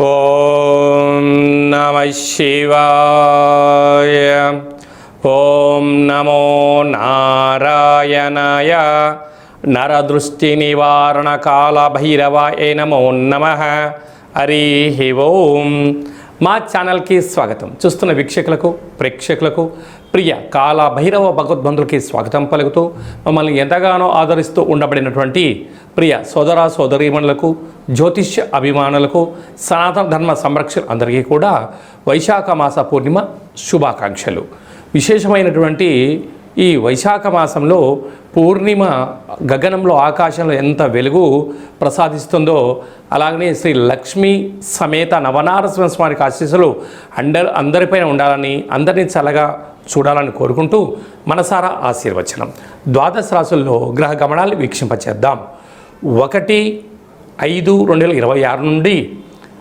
ఓం నమః శివాయ. ఓం నమో నారాయణాయ. నరదృష్టి నివారణ కాల భైరవాయ నమో నమః. హరి ఓం. మా ఛానల్కి స్వాగతం. చూస్తున్న వీక్షకులకు ప్రేక్షకులకు ప్రియ కాల భైరవ భగవద్బంధులకి స్వాగతం పలుకుతూ మమ్మల్ని ఎంతగానో ఆదరిస్తూ ఉండబడినటువంటి ప్రియ సోదర సోదరీమణులకు, జ్యోతిష్య అభిమానులకు, సనాతన ధర్మ సంరక్షణ అందరికీ కూడా వైశాఖ మాస పూర్ణిమ శుభాకాంక్షలు. విశేషమైనటువంటి ఈ వైశాఖ మాసంలో పూర్ణిమ గగనంలో ఆకాశంలో ఎంత వెలుగు ప్రసాదిస్తుందో అలాగనే శ్రీ లక్ష్మీ సమేత నవనారసింహ స్వామికి ఆశీస్సులు అందరిపైన ఉండాలని, అందరినీ చల్లగా చూడాలని కోరుకుంటూ మనసారా ఆశీర్వచనం. ద్వాదశ రాశుల్లో గ్రహ గమనాలు వీక్షింపచేద్దాం. 1/5/2026 నుండి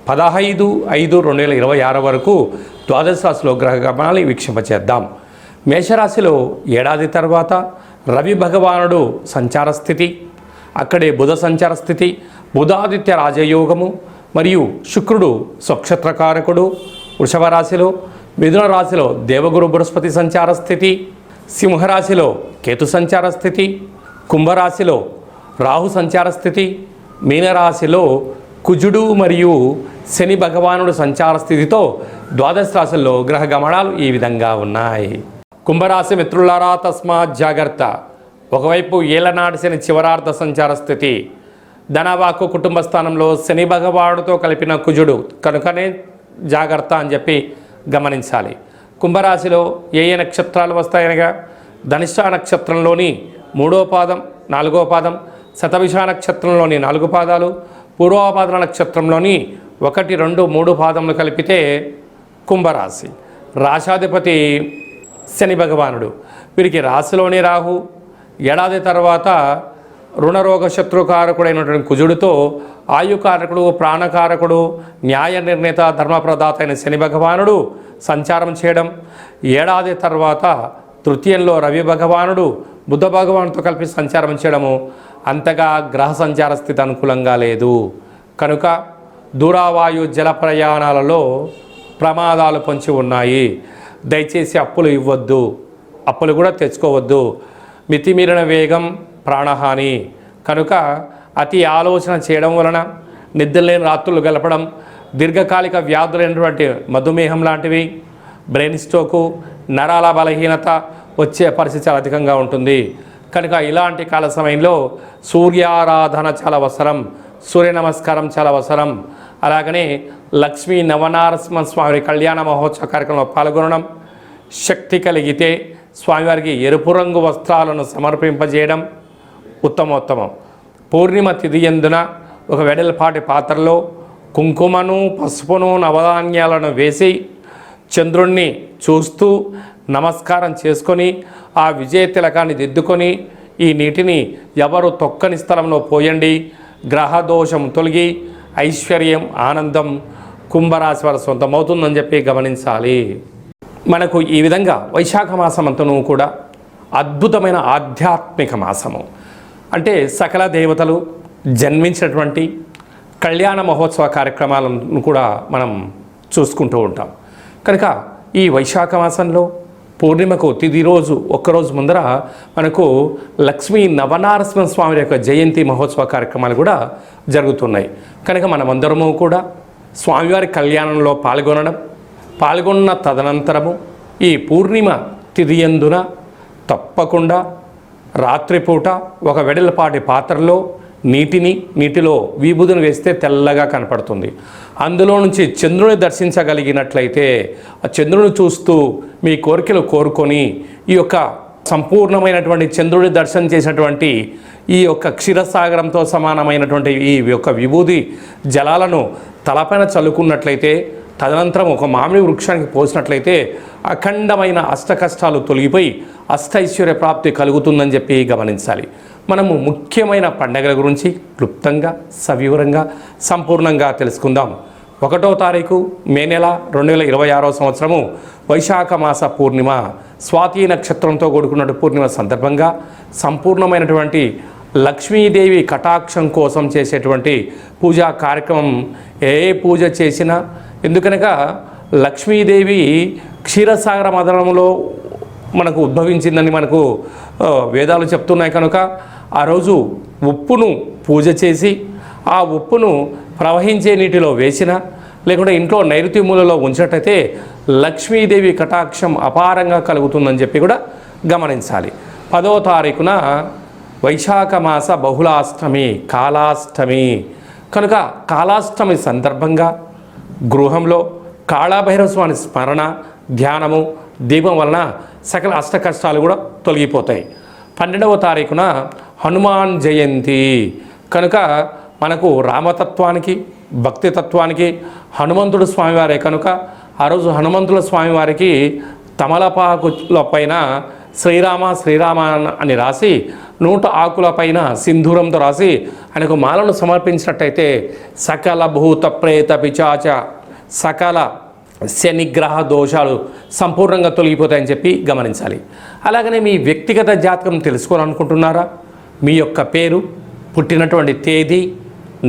15/5/2026 వరకు ద్వాదశ రాశిలో గ్రహ గమనాలు వీక్షింపచేద్దాం. మేషరాశిలో ఏడాది తర్వాత రవి భగవానుడు సంచార స్థితి, అక్కడే బుధ సంచార స్థితి, బుధాదిత్య రాజయోగము మరియు శుక్రుడు స్వక్షత్రకారకుడు వృషభ రాశిలో, మిథున రాశిలో దేవగురు బృహస్పతి సంచార స్థితి, సింహరాశిలో కేతు సంచార స్థితి, కుంభరాశిలో రాహు సంచార స్థితి, మీనరాశిలో కుజుడు మరియు శని భగవానుడు సంచార స్థితితో ద్వాదశ రాశుల్లో గ్రహ గమనాలు ఈ విధంగా ఉన్నాయి. కుంభరాశి మిత్రులారా తస్మాత్ జాగ్రత్త. ఒకవైపు ఏలనాటి శని చివరార్థ సంచార స్థితి, ధనవాకు కుటుంబ స్థానంలో శని భగవానుడితో కలిపిన కుజుడు కనుకనే జాగ్రత్త అని చెప్పి గమనించాలి. కుంభరాశిలో ఏ నక్షత్రాలు వస్తాయనగా ధనిష్ట నక్షత్రంలోని 3వ పాదం 4వ పాదం, శతభిష నక్షత్రంలోని 4 పాదాలు, పూర్వభాద్ర నక్షత్రంలోని 1, 2, 3 పాదములు కలిపితే కుంభరాశి. రాశాధిపతి శని భగవానుడు. వీరికి రాశిలోని రాహు ఏడాది తర్వాత రుణరోగ శత్రుకారకుడైనటువంటి కుజుడితో ఆయుకారకుడు, ప్రాణకారకుడు, న్యాయ నిర్ణేత, ధర్మప్రదాత అయిన శని భగవానుడు సంచారం చేయడం, ఏడాది తర్వాత తృతీయంలో రవి భగవానుడు బుధ భగవానుడితో కలిపి సంచారం చేయడము అంతగా గ్రహ సంచార స్థితి అనుకూలంగా లేదు. కనుక దూరావాయు జల ప్రయాణాలలో ప్రమాదాలు పొంచి ఉన్నాయి. దయచేసి అప్పులు ఇవ్వద్దు, అప్పులు కూడా తెచ్చుకోవద్దు. మితిమీరిన వేగం ప్రాణహాని. కనుక అతి ఆలోచన చేయడం వలన నిద్రలేని రాత్రులు గడపడం, దీర్ఘకాలిక వ్యాధులైనటువంటి మధుమేహం లాంటివి, బ్రెయిన్ స్ట్రోకు, నరాల బలహీనత వచ్చే పరిస్థితి చాలా అధికంగా ఉంటుంది. కనుక ఇలాంటి కాల సమయంలో సూర్యారాధన చాలా అవసరం, సూర్య నమస్కారం చాలా అవసరం. అలాగనే లక్ష్మీ నవనారసింహ స్వామి కళ్యాణ మహోత్సవ కార్యక్రమంలో పాల్గొనడం, శక్తి కలిగితే స్వామివారికి ఎరుపు రంగు వస్త్రాలను సమర్పింపజేయడం ఉత్తమోత్తమం. పూర్ణిమ తిథి యందున ఒక వెడల్పాటి పాత్రలో కుంకుమను, పసుపును, నవధాన్యాలను వేసి చంద్రుణ్ణి చూస్తూ నమస్కారం చేసుకొని ఆ విజయ తిలకాన్ని దిద్దుకొని ఈ నీటిని ఎవరు తొక్కని స్థలంలో పోయండి. గ్రహదోషం తొలగి ఐశ్వర్యం, ఆనందం కుంభరాశి వారి సొంతమవుతుందని చెప్పి గమనించాలి. మనకు ఈ విధంగా వైశాఖ మాసం అంతను కూడా అద్భుతమైన ఆధ్యాత్మిక మాసము. అంటే సకల దేవతలు జన్మించినటువంటి కళ్యాణ మహోత్సవ కార్యక్రమాలను కూడా మనం చూసుకుంటూ ఉంటాం. కనుక ఈ వైశాఖ మాసంలో పూర్ణిమకు తిథి రోజు ఒక్కరోజు ముందర మనకు లక్ష్మీ నవనారసింహ స్వామి యొక్క జయంతి మహోత్సవ కార్యక్రమాలు కూడా జరుగుతున్నాయి. కనుక మనమందరము కూడా స్వామివారి కళ్యాణంలో పాల్గొన్న తదనంతరము ఈ పూర్ణిమ తిథి యందున తప్పకుండా రాత్రిపూట ఒక వెడల్పాటి పాత్రలో నీటిలో విభూదిని వేస్తే తెల్లగా కనపడుతుంది. అందులో నుంచి చంద్రుని దర్శించగలిగినట్లయితే ఆ చంద్రుని చూస్తూ మీ కోరికలు కోరుకొని ఈ యొక్క సంపూర్ణమైనటువంటి చంద్రుని దర్శనం చేసినటువంటి ఈ యొక్క క్షీరసాగరంతో సమానమైనటువంటి ఈ యొక్క విభూది జలాలను తలపైన చల్లుకున్నట్లయితే, తదనంతరం ఒక మామిడి వృక్షానికి పోసినట్లయితే అఖండమైన అష్ట కష్టాలు తొలగిపోయి అష్టైశ్వర్య ప్రాప్తి కలుగుతుందని చెప్పి గమనించాలి. మనము ముఖ్యమైన పండగల గురించి క్లుప్తంగా, సవివరంగా, సంపూర్ణంగా తెలుసుకుందాం. 1వ తారీఖు మే నెల 2026వ సంవత్సరము వైశాఖ మాస పూర్ణిమ, స్వాతి నక్షత్రంతో కూడుకున్న పూర్ణిమ సందర్భంగా సంపూర్ణమైనటువంటి లక్ష్మీదేవి కటాక్షం కోసం చేసేటువంటి పూజా కార్యక్రమం. ఏ పూజ చేసినా ఎందుకనగా లక్ష్మీదేవి క్షీరసాగర మదనంలో మనకు ఉద్భవించిందని మనకు వేదాలు చెప్తున్నాయి కనుక ఆ రోజు ఉప్పును పూజ చేసి ఆ ఉప్పును ప్రవహించే నీటిలో వేసిన లేకుంటే ఇంట్లో నైరుతి మూలలో ఉంచినట్టయితే లక్ష్మీదేవి కటాక్షం అపారంగా కలుగుతుందని చెప్పి కూడా గమనించాలి. 10వ తారీఖున వైశాఖ మాస బహుళాష్టమి కాళాష్టమి కనుక కాళాష్టమి సందర్భంగా గృహంలో కాళభైరవ స్వామి స్మరణ ధ్యానము దీపం వలన సకల అష్ట కష్టాలు కూడా తొలగిపోతాయి. 12వ తారీఖున హనుమాన్ జయంతి కనుక మనకు రామతత్వానికి భక్తి తత్వానికి హనుమంతుడు స్వామివారే కనుక ఆ రోజు హనుమంతుల స్వామివారికి తమలపాకుల పైన శ్రీరామ శ్రీరామ అని రాసి 100 ఆకుల పైన సింధూరంతో రాసి ఆయనకు మాలను సమర్పించినట్టయితే సకల భూత ప్రేత పిచాచ సకల శనిగ్రహ దోషాలు సంపూర్ణంగా తొలగిపోతాయని చెప్పి గమనించాలి. అలాగనే మీ వ్యక్తిగత జాతకం తెలుసుకోవాలనుకుంటున్నారా? మీ యొక్క పేరు, పుట్టినటువంటి తేదీ,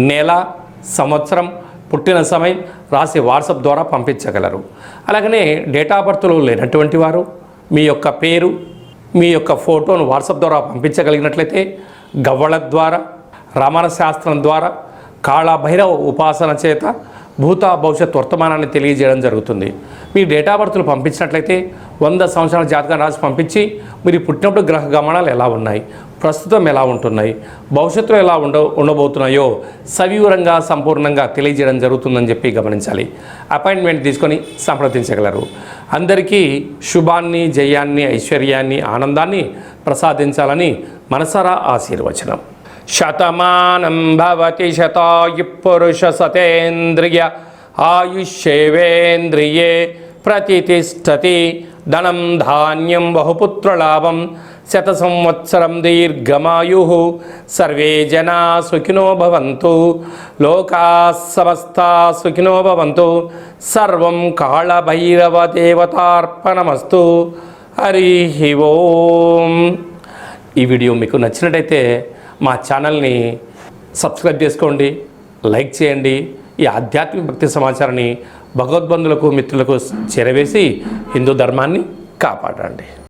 నెల, సంవత్సరం, పుట్టిన సమయం రాసి వాట్సాప్ ద్వారా పంపించగలరు. అలాగనే డేట్ ఆఫ్ బర్త్లో లేనటువంటి వారు మీ యొక్క పేరు, మీ యొక్క ఫోటోను వాట్సాప్ ద్వారా పంపించగలిగినట్లయితే గవ్వళ ద్వారా, రమణ శాస్త్రం ద్వారా, కాళభైరవ ఉపాసన చేత భూత భవిష్యత్ వర్తమానాన్ని తెలియజేయడం జరుగుతుంది. మీ డేట్ ఆఫ్ బర్త్లు పంపించినట్లయితే 100 సంవత్సరాల జాతకం రాసి పంపించి మీరు పుట్టినప్పుడు గ్రహ గమనాలు ఎలా ఉన్నాయి, ప్రస్తుతం ఎలా ఉంటున్నాయి, భవిష్యత్తులో ఎలా ఉండబోతున్నాయో సవివరంగా సంపూర్ణంగా తెలియజేయడం జరుగుతుందని చెప్పి గమనించాలి. అపాయింట్మెంట్ తీసుకొని సంప్రదించగలరు. అందరికీ శుభాన్ని, జయాన్ని, ఐశ్వర్యాన్ని, ఆనందాన్ని ప్రసాదించాలని మనసారా ఆశీర్వచనం. శతమానం భవతి శతాయు పురుష సతేంద్రియ ఆయుష్యేవేంద్రియే ప్రతిష్టతి ధనం ధాన్యం బహుపుత్రలాభం శత సంవత్సరం దీర్ఘమాయు సర్వే జనా సుఖినో భవంతు లోకా సమస్తా సుఖినో భవంతు సర్వం కాళభైరవ దేవతార్పణమస్తు. హరి ఓం. ఈ వీడియో మీకు నచ్చినట్టయితే మా ఛానల్ని సబ్స్క్రైబ్ చేసుకోండి, లైక్ చేయండి. ఈ ఆధ్యాత్మిక భక్తి సమాచారాన్ని భగవద్బంధులకు, మిత్రులకు చేరవేసి హిందూ ధర్మాన్ని కాపాడండి.